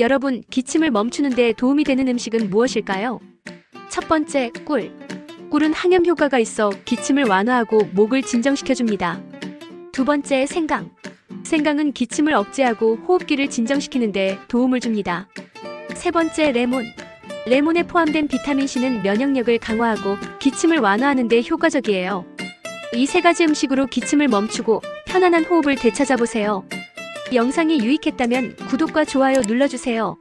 여러분, 기침을 멈추는 데 도움이 되는 음식은 무엇일까요? 첫 번째, 꿀. 꿀은 항염 효과가 있어 기침을 완화하고 목을 진정시켜줍니다. 두 번째, 생강. 생강은 기침을 억제하고 호흡기를 진정시키는 데 도움을 줍니다. 세 번째, 레몬. 레몬에 포함된 비타민C는 면역력을 강화하고 기침을 완화하는 데 효과적이에요. 이 세 가지 음식으로 기침을 멈추고 편안한 호흡을 되찾아보세요. 영상이 유익했다면 구독과 좋아요 눌러주세요.